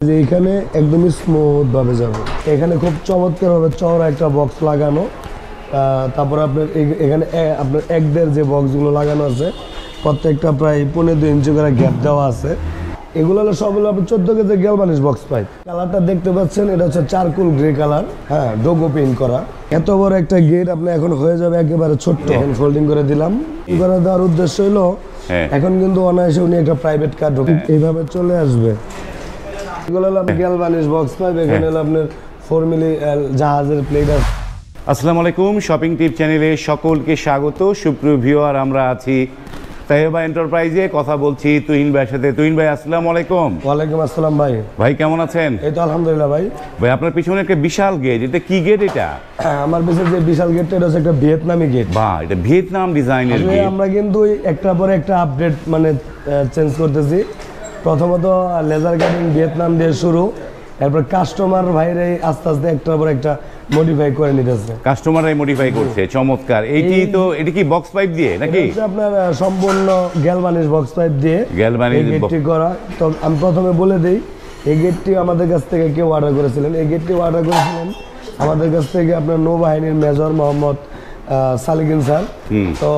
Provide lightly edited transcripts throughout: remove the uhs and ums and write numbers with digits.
যে এখানে একদমই স্মুথ ভাবে যাবে। এখানে খুব চমৎকার ভাবে চওড়া একটা বক্স লাগানো, তারপর আপনার এখানে আপনার একদের যে বক্সগুলো লাগানো আছে প্রত্যেকটা প্রায় 15-2 ইঞ্চি করে গ্যাপ দেওয়া আছে। এগুলো হলো সবগুলো আপনি 14 কেজি গ্যালভানিশ বক্স পাইপ। কালারটা দেখতে পাচ্ছেন, এটা হচ্ছে চারকোল গ্রে কালার, হ্যাঁ, ডোগো পেইন্ট করা। এত বড় একটা গেট আপনি এখন হয়ে যাবে একেবারে ছোট্ট। এখন ফোল্ডিং করে দিলাম। করে দেওয়ার উদ্দেশ্য হলো এখন কিন্তু অনায়াসে উনি একটা প্রাইভেট কার এইভাবে চলে আসবে। এগুলো হলো আপনি গ্যালভানিশ বক্স পাইপ। এখানে হলো আপনার 4 মিলি জাহাজের প্লেট আছে। আসসালামু আলাইকুম, শপিং টিপ চ্যানেলে সকলকে স্বাগত। সুপ্রিয় ভিউয়ার, আমরা আছি তাইবা এন্টারপ্রাইজে, কথা বলছি তুহিন ভাইয়ের সাথে। তুহিন ভাই, আসসালামু আলাইকুম। ওয়ালাইকুম আসসালাম ভাই। ভাই কেমন আছেন? এই তো আলহামদুলিল্লাহ ভাই। ভাই আপনার পিছনে একটা বিশাল গেট, এটা কি গেট? এটা আমার পিছনে যে বিশাল গেটটা, এটা হচ্ছে একটা ভিয়েতনামি গেট। বাহ, এটা ভিয়েতনাম ডিজাইনের গেট। আমরা কিন্তু একটা পরে একটা আপডেট মানে চেঞ্জ করতেছি। প্রথমত লেজার কাটিং ভিয়েতনাম দিয়ে শুরু, এরপর কাস্টমার ভাইরে আস্তে আস্তে একটার পর একটা মডিফাই করে নিতেছে। কাস্টমাররাই মডিফাই করছে, চমৎকার। এইটি তো, এটা কি বক্স পাইপ দিয়ে নাকি? আপনার সম্পূর্ণ গ্যালভানিশ বক্স পাইপ দিয়ে গ্যালভানিশ গেটটি করা। তো আমি প্রথমে বলে দেই, এই গেটটি আমাদের কাছ থেকে কেউ অর্ডার করেছিলেন। এই গেটটি অর্ডার করেছিলেন আমাদের কাছ থেকে আপনার নৌবাহিনীর মেজর মোহাম্মদ সালিকিন স্যার। তো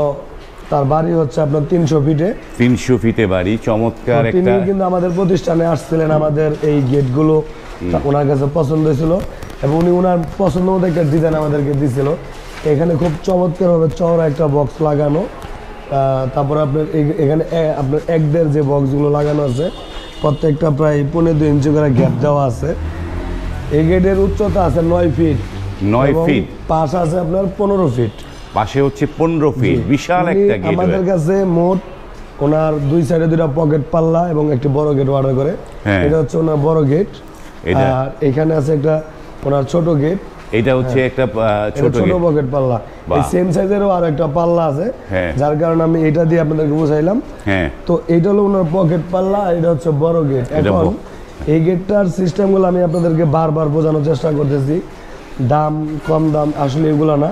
তার বাড়ি হচ্ছে আপনার 300 ফিটে। 300 ফিটে বাড়ি, চমৎকার একটা। তিনি কিন্তু আমাদের প্রতিষ্ঠানে আসছিলেন, আমাদের এই গেটগুলো ওনার কাছে পছন্দ হয়েছিল এবং উনি ওনার পছন্দ মতো একটা ডিজাইন আমাদেরকে দিয়েছিল। এখানে খুব চমৎকার ভাবে চওড়া একটা বক্স লাগানো, তারপর আপনার এখানে আপনার একদের যে বক্সগুলো লাগানো আছে প্রত্যেকটা প্রায় 15-2 ইঞ্চি করে গ্যাপ দেওয়া আছে। এই গেটের উচ্চতা আছে 9 ফিট। 9 ফিট। পাশ আছে আপনার 15 ফিট। পাশে হচ্ছে 15 ফিট, বিশাল একটা গেট। আমাদের কাছে মোট ওনার 2 সাইডে 2টা পকেট পাল্লা এবং একটি বড় গেট অর্ডার করে। এটা হচ্ছে ওনার বড় গেট। আর এখানে আছে একটা ওনার ছোট গেট। এটা হচ্ছে একটা ছোট পকেট পাল্লা। এই সেম সাইজেরও আর একটা পাল্লা আছে, যার কারণে আমি এটা দিয়ে আপনাদেরকে বুঝাইলাম। তো এইটা হলো ওনার পকেট পাল্লা, এটা হচ্ছে বড় গেট। এখন এই গেটটার সিস্টেমগুলো আমি আপনাদেরকে বারবার বোঝানোর চেষ্টা করতেছি। দাম কম দাম আসলে এগুলো না,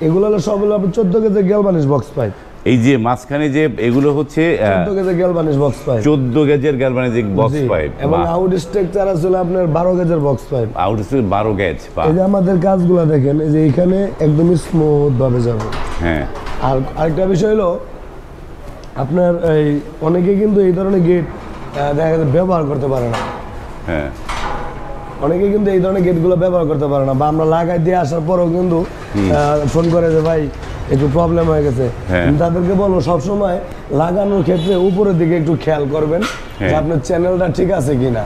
এগুলো হলো সবগুলো আপনি 14 কেজি গ্যালভানিশ বক্স পাইপ। এই যে মাঝখানে যে এগুলো হচ্ছে 14 কেজি গ্যালভানিশ বক্স পাইপ, 14 গেজের গ্যালভানিক বক্স পাইপ এবং আউট স্ট্রাকচার আছে আপনার 12 গেজের box pipe. Out structure 12 gauge. এই যে আমাদের কাজগুলো দেখেন, এই যে এখানে একদমই স্মুথ ভাবে যাবে। হ্যাঁ, আর আরেকটা বিষয় হলো আপনার এই অনেকে কিন্তু এই ধরনের গেট দেখা যাচ্ছে ব্যবহার করতে পারে না। হ্যাঁ, অনেকে কিন্তু এই ধরনের গেটগুলো ব্যবহার করতে পারে না, বা আমরা লাগাই দিয়ে আসার পরেও কিন্তু ফোন করে যে ভাই একটু প্রবলেম হয়ে গেছে। তাদেরকে বলবো সবসময় লাগানোর ক্ষেত্রে উপরের দিকে একটু খেয়াল করবেন যে আপনার চ্যানেলটা ঠিক আছে কিনা।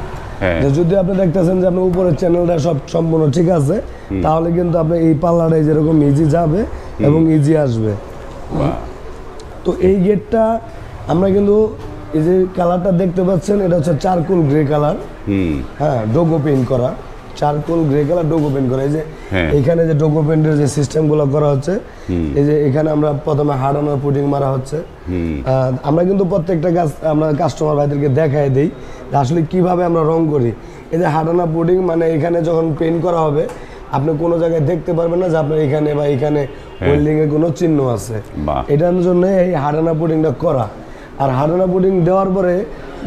যদি আপনি দেখতেছেন যে আপনার উপরের চ্যানেলটা সব সম্পূর্ণ ঠিক আছে, তাহলে কিন্তু আপনি এই পাল্লাটাই যেরকম ইজি যাবে এবং ইজি আসবে। তো এই গেটটা আমরা কিন্তু এই যে কালারটা দেখতে পাচ্ছেন, এটা হচ্ছে চারকোল গ্রে কালার। হ্যাঁ, ডোগো পেইন্ট করা, চারকোল গ্রে কালার ডোগো পেইন্ট করা। এই যে এখানে যে ডোগো পেইন্টের যে সিস্টেমগুলো করা হচ্ছে, এই যে এখানে আমরা প্রথমে হার্ডানোর পুটিং মারা হচ্ছে। আমরা কিন্তু প্রত্যেকটা গাছ আমরা কাস্টমার ভাইদেরকে দেখাই দিই আসলে কিভাবে আমরা রং করি। এই যে হার্ডানা পুটিং মানে এখানে যখন পেইন্ট করা হবে আপনি কোনো জায়গায় দেখতে পারবেন না যে আপনার এখানে বা এখানে ওয়েল্ডিং এর কোনো চিহ্ন আছে। এটার জন্য এই হার্ডানা পুটিংটা করা। আর হার্ডানা পুটিং দেওয়ার পরে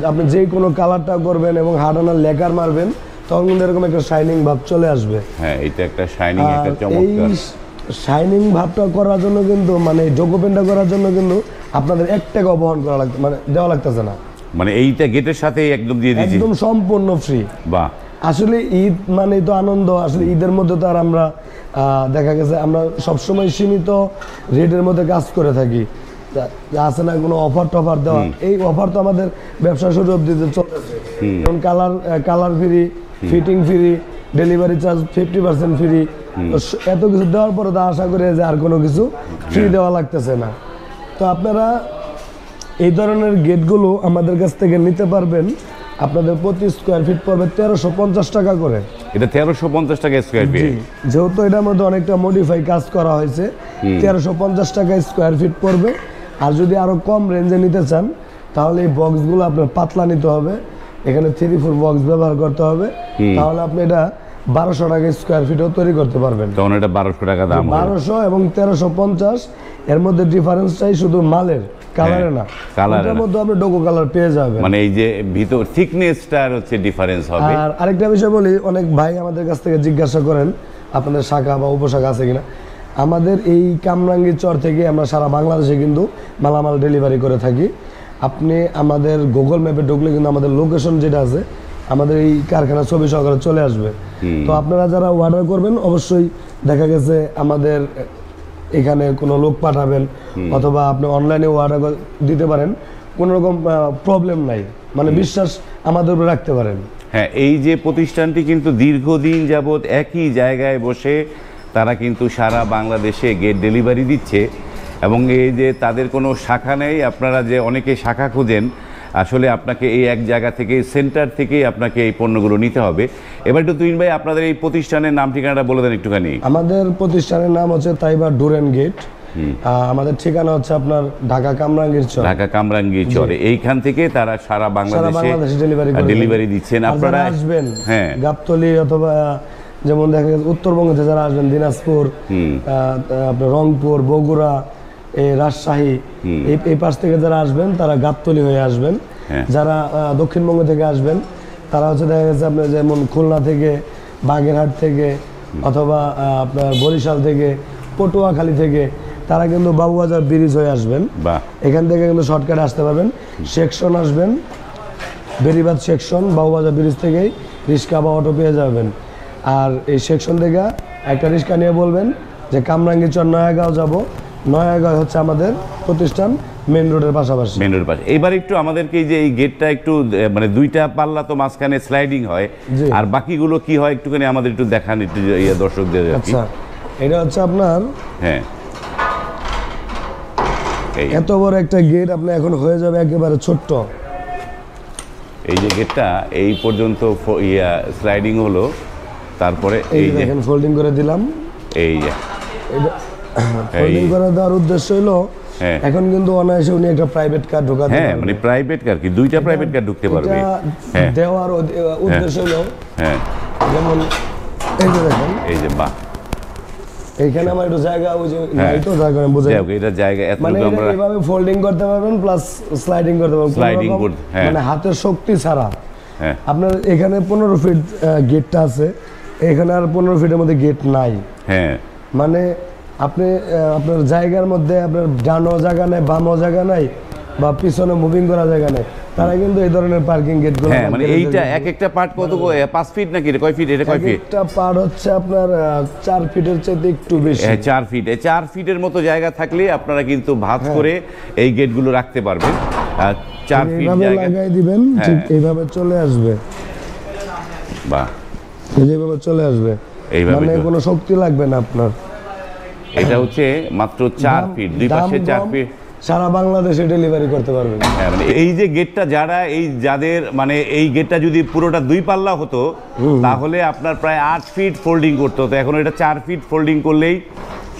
আপনি যে কোনো কালারটা করবেন এবং হার্ডানা লেকার মারবেন, তখন কিন্তু এরকম একটা শাইনিং ভাব চলে আসবে। হ্যাঁ, এটা একটা শাইনিং, একটা চমৎকার। এই শাইনিং ভাবটা করার জন্য কিন্তু মানে ডোগো পেইন্টটা করার জন্য কিন্তু আপনাদের 1 টাকাও বহন করা লাগবে, মানে দেওয়া লাগতেছে না। মানে এইটা গেটের সাথে একদম দিয়ে দিয়েছি, একদম সম্পূর্ণ ফ্রি। বাহ, আসলে ঈদ মানে তো আনন্দ। আসলে ঈদের মধ্যে তো আর আমরা দেখা গেছে আমরা সবসময় সীমিত রেটের মধ্যে কাজ করে থাকি, আছে না কোনো অফার টফার দেওয়া। এই অফার তো আমাদের ব্যবসা শুরু অবধি চলতেছে। যেমন colour free, fitting free, delivery charge 50% free. এত কিছু দেওয়ার পরে তো আশা করে যে আর কোনো কিছু ফ্রি দেওয়া লাগতেছে না। তো আপনারা এই ধরনের গেটগুলো আমাদের কাছ থেকে নিতে পারবেন। আপনাদের প্রতি স্কোয়ার ফিট পড়বে 1350 টাকা করে। এটা 1350 টাকা স্কোয়ার ফিট। যেহেতু এটার মধ্যে অনেকটা মডিফাই কাজ করা হয়েছে, 1350 টাকা স্কোয়ার ফিট পড়বে। আর যদি আরো কম রেঞ্জে নিতে চান তাহলে এই বক্সগুলো আপনার পাতলা নিতে হবে, এখানে 3-4 বক্স ব্যবহার করতে হবে। তাহলে আপনি এটা 1200 টাকা স্কোয়ার ফিটও তৈরি করতে পারবেন। তখন এটা 1200 টাকা দাম। 1200 এবং 1350 এর মধ্যে ডিফারেন্সটাই শুধু মালের। কালারে না, কালারের এটার মধ্যে আপনি ডোকো কালার পেয়ে যাবেন। মানে এই যে ভিতর থিকনেসটার হচ্ছে ডিফারেন্স হবে। আর আরেকটা বিষয় বলি, অনেক ভাই আমাদের কাছ থেকে জিজ্ঞাসা করেন আপনাদের শাখা বা উপশাখা আছে কিনা। আমাদের এই কামরাঙ্গীর চর থেকে আমরা সারা বাংলাদেশে কিন্তু মালামাল ডেলিভারি করে থাকি। আপনি আমাদের গুগল ম্যাপে ঢুকলে কিন্তু আমাদের লোকেশন যেটা আছে, আমাদের এই কারখানা ছবি সহকারে চলে আসবে। তো আপনারা যারা অর্ডার করবেন অবশ্যই দেখা গেছে আমাদের এখানে কোনো লোক পাঠাবেন, অথবা আপনি অনলাইনে অর্ডার দিতে পারেন, কোনো রকম প্রবলেম নাই, মানে বিশ্বাস আমাদের উপরে রাখতে পারেন। হ্যাঁ, এই যে প্রতিষ্ঠানটি কিন্তু দীর্ঘদিন যাবৎ একই জায়গায় বসে তারা কিন্তু সারা বাংলাদেশে গেট ডেলিভারি দিচ্ছে, এবং এই যে তাদের কোনো শাখা নেই। আপনারা যে অনেকে শাখা খুঁজেন, আসলে আপনাকে এই এক জায়গা থেকে সেন্টার থেকেই আপনাকে এই পণ্যগুলো নিতে হবে। এবার একটু তুহিন ভাই আপনাদের এই প্রতিষ্ঠানের নাম ঠিকানাটা বলে দেন একটুখানি। আমাদের প্রতিষ্ঠানের নাম হচ্ছে তাইবা ডুরেন গেট। আমাদের ঠিকানা হচ্ছে আপনার ঢাকা কামরাঙ্গীর চর। ঢাকা কামরাঙ্গীর চরে এইখান থেকে তারা সারা বাংলাদেশে ডেলিভারি দিচ্ছেন। আপনারা আসবেন হ্যাঁ গাবতলী, অথবা যেমন দেখা গেছে উত্তরবঙ্গ থেকে যারা আসবেন, দিনাজপুর, আপনার রংপুর, বগুড়া, এই রাজশাহী, এই পাশ থেকে যারা আসবেন তারা গাবতলী হয়ে আসবেন। যারা দক্ষিণবঙ্গ থেকে আসবেন তারা হচ্ছে দেখা গেছে আপনার যেমন খুলনা থেকে, বাগেরহাট থেকে, অথবা আপনার বরিশাল থেকে, পটুয়াখালী থেকে, তারা কিন্তু বাবুবাজার ব্রিজ হয়ে আসবেন। এখান থেকে কিন্তু শর্টকাটে আসতে পারবেন। সেকশন আসবেন, বেরিবাদ সেকশন, বাবুবাজার ব্রিজ থেকেই রিক্সা বা অটো পেয়ে যাবেন। আর এই সেকশন থেকে একটা রিক্সা নিয়ে বলবেন যে কামরাঙ্গীর চর নয়াগাঁও যাব। নয়াগাঁও হচ্ছে আমাদের প্রতিষ্ঠান, মেন রোডের পাশাপাশি। মেন রোডের পাশে। এবার একটু আমাদেরকে যে এই গেটটা একটু মানে দুইটা পাল্লা তো মাঝখানে স্লাইডিং হয়, আর বাকিগুলো কি হয় একটুখানি আমাদের একটু দেখান একটু দর্শকদের। আচ্ছা, এটা হচ্ছে আপনার হ্যাঁ এত বড় একটা গেট আপনি এখন হয়ে যাবে একেবারে ছোট্ট। এই যে গেটটা এই পর্যন্ত স্লাইডিং হলো, তারপরে এই যে দেখেন ফোল্ডিং করে দিলাম। এই যে ফোল্ডিং করে দেওয়ার উদ্দেশ্য হলো এখন কিন্তু অনায়াসে উনি একটা প্রাইভেট কার ঢোকাতে পারবে। হ্যাঁ, মানে প্রাইভেট কার কি দুইটা প্রাইভেট কার ঢুকতে পারবে। দেওয়ার উদ্দেশ্য হলো যেমন এই যে দেখেন, এই যে বাহ, এইখানে আমার একটু জায়গা, ওই যে নাই তো জায়গা আমি বুঝাই, এটা জায়গা এত মানে আমরা এইভাবে ফোল্ডিং করতে পারবেন প্লাস স্লাইডিং করতে পারবেন। স্লাইডিং করতে মানে হাতের শক্তি ছাড়া। আপনার এখানে 15 ফিট গেটটা আছে, এখানে আর 15 ফিটের মধ্যে গেট নাই। হ্যাঁ, মানে আপনি আপনার জায়গার মধ্যে আপনার ডানও জায়গা নাই, বামও জায়গা নাই, বা পিছনে মুভিং করা জায়গা নেই, তারা কিন্তু এই ধরনের পার্কিং গেটগুলো। হ্যাঁ, মানে এইটা এক একটা পার্ট কত 5 ফিট নাকি কয় ফিট? এটা কয় ফিট? একটা পার্ট হচ্ছে আপনার 4 ফিটের চাইতে একটু বেশি। 4 ফিট। 4 ফিটের মতো জায়গা থাকলে আপনারা কিন্তু ভাঁজ করে এই গেটগুলো রাখতে পারবেন। 4 ফিট জায়গা লাগাই দিবেন, ঠিক এইভাবে চলে আসবে। বাহ, এইভাবে চলে আসবে, মানে কোনো শক্তি লাগবে না আপনার। এটা হচ্ছে মাত্র 4 ফিট, দুই পাশে 4 ফিট, সারা বাংলাদেশে ডেলিভারি করতে পারবেন। হ্যাঁ, মানে এই যে গেটটা যাদের মানে এই গেটটা যদি পুরোটা 2 পাল্লা হতো তাহলে আপনার প্রায় 8 ফিট ফোল্ডিং করতে হতো। এখন এটা 4 ফিট ফোল্ডিং করলেই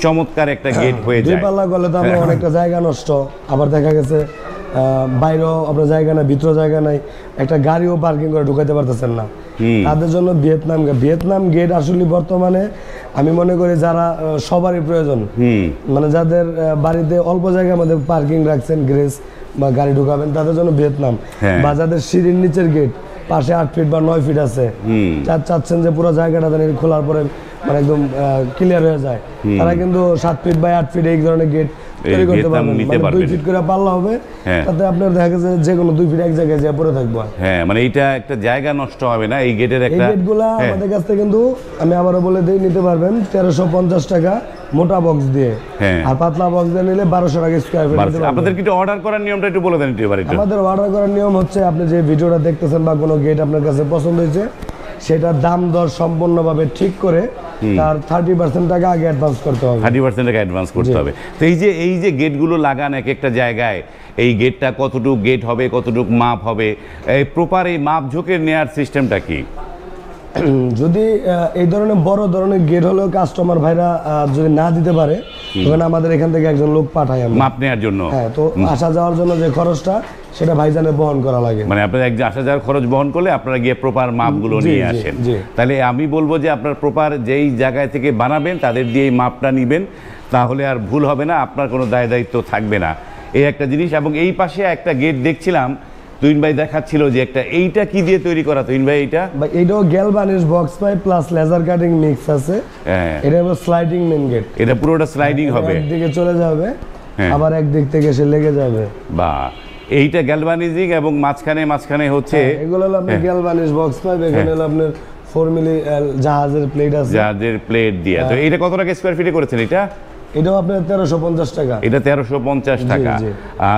চমৎকার একটা গেট হয়ে যায়। 2 পাল্লা করলে তো আপনার অনেকটা জায়গা নষ্ট। আবার দেখা গেছে বাইরেও আপনার জায়গা নাই, ভিতরে জায়গা নাই, একটা গাড়িও পার্কিং করে ঢুকাইতে পারতেছেন না। তাদের জন্য ভিয়েতনাম গেট আসলে বর্তমানে আমি মনে করি যারা সবারই প্রয়োজন, মানে যাদের বাড়িতে অল্প জায়গার মধ্যে পার্কিং রাখছেন, গ্যারেজ বা গাড়ি ঢুকাবেন, তাদের জন্য ভিয়েতনাম। বা যাদের সিঁড়ির নিচের গেট পাশে 8 ফিট বা 9 ফিট আছে, চাচ্ছেন যে পুরো জায়গাটা খোলার পরে মানে একদম ক্লিয়ার হয়ে যায়, তারা কিন্তু 7 ফিট বা 8 ফিট এই ধরনের গেট তৈরি করতে পারবেন। মানে 2 ফিট করে পাল্লা হবে, তাতে আপনার দেখা গেছে যে কোনো 2 ফিট এক জায়গায় যা পড়ে থাকবে। হ্যাঁ, মানে এইটা একটা জায়গা নষ্ট হবে না এই গেটের একটা। এই গেটগুলো আমাদের কাছ থেকে কিন্তু আমি আবারও বলে দিই নিতে পারবেন 1350 টাকা মোটা বক্স দিয়ে, আর পাতলা বক্স দিয়ে নিলে 1200 টাকা স্কয়ার ফিট। আপনাদের কি অর্ডার করার নিয়মটা একটু বলে দেন একটু এবারে। আমাদের অর্ডার করার নিয়ম হচ্ছে আপনি যে ভিডিওটা দেখতেছেন বা কোনো গেট আপনার কাছে পছন্দ হয়েছে, সেটার দাম দর সম্পূর্ণভাবে ঠিক করে তার 30% টাকা আগে অ্যাডভান্স করতে হবে। 30% টাকা অ্যাডভান্স করতে হবে। তো এই যে গেটগুলো লাগান এক একটা জায়গায়, এই গেটটা কতটুকু গেট হবে, কতটুকু মাপ হবে, এই প্রপার এই মাপ ঝোঁকের নেওয়ার সিস্টেমটা কি? যদি এই ধরনের বড় ধরনের গেট হলেও কাস্টমার ভাইরা যদি না দিতে পারে, তখন আমাদের এখান থেকে একজন লোক পাঠাই আমরা মাপ নেওয়ার জন্য। হ্যাঁ, তো আসা যাওয়ার জন্য যে খরচটা সেটা ভাইজানের বহন করা লাগে। মানে আপনার আসা যাওয়ার খরচ বহন করলে আপনারা গিয়ে প্রপার মাপগুলো নিয়ে আসেন। তাহলে আমি বলবো যে আপনার প্রপার যেই জায়গায় থেকে বানাবেন তাদের দিয়ে এই মাপটা নিবেন, তাহলে আর ভুল হবে না, আপনার কোনো দায় দায়িত্ব থাকবে না। এই একটা জিনিস। এবং এই পাশে একটা গেট দেখছিলাম তুহিন ভাই দেখাচ্ছিল যে একটা, এইটা কি দিয়ে তৈরি করা তুহিন ভাই? এইটা ভাই এটাও galvanised box pipe plus laser cutting mix আছে। হ্যাঁ, এটা হলো স্লাইডিং মেন গেট, এটা পুরোটা স্লাইডিং হবে, একদিকে চলে যাবে হ্যাঁ। আবার একদিক থেকে এসে লেগে যাবে। বা এইটা গ্যালভানিজিং এবং মাঝখানে হচ্ছে এগুলো হলো আপনার গ্যালভানিশ বক্স পাইপ, এখানে হলো আপনার 4 মিলি জাহাজের প্লেট আছে, যাদের প্লেট দিয়ে। তো এটা কত টাকা স্কয়ার ফিটে করেছেন এটা? এটাও আপনার 1350 টাকা। এটা 1350 টাকা। জি।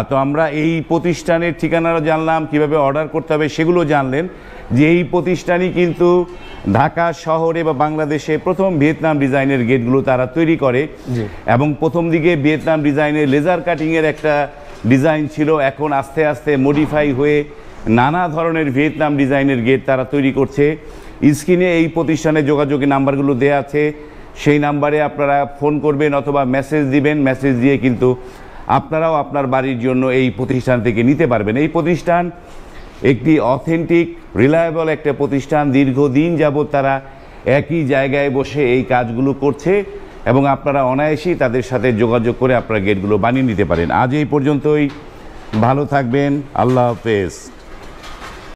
তো আমরা এই প্রতিষ্ঠানের ঠিকানাটা জানলাম, কিভাবে অর্ডার করতে হবে সেগুলো জানলেন, যে এই প্রতিষ্ঠানই কিন্তু ঢাকা শহরে বা বাংলাদেশে প্রথম ভিয়েতনাম ডিজাইনের গেটগুলো তারা তৈরি করে। জি। এবং প্রথম দিকে ভিয়েতনাম ডিজাইনের লেজার কাটিংয়ের একটা ডিজাইন ছিল, এখন আস্তে আস্তে মডিফাই হয়ে নানা ধরনের ভিয়েতনাম ডিজাইনের গেট তারা তৈরি করছে। স্ক্রিনে এই প্রতিষ্ঠানের যোগাযোগের নাম্বারগুলো দেওয়া আছে, সেই নাম্বারে আপনারা ফোন করবেন অথবা মেসেজ দিবেন, মেসেজ দিয়ে কিন্তু আপনারাও আপনার বাড়ির জন্য এই প্রতিষ্ঠান থেকে নিতে পারবেন। এই প্রতিষ্ঠান একটি অথেন্টিক রিলায়েবল একটা প্রতিষ্ঠান, দীর্ঘদিন যাবৎ তারা একই জায়গায় বসে এই কাজগুলো করছে এবং আপনারা অনায়াসেই তাদের সাথে যোগাযোগ করে আপনারা গেটগুলো বানিয়ে নিতে পারেন। আজ এই পর্যন্তই, ভালো থাকবেন, আল্লাহ হাফেজ।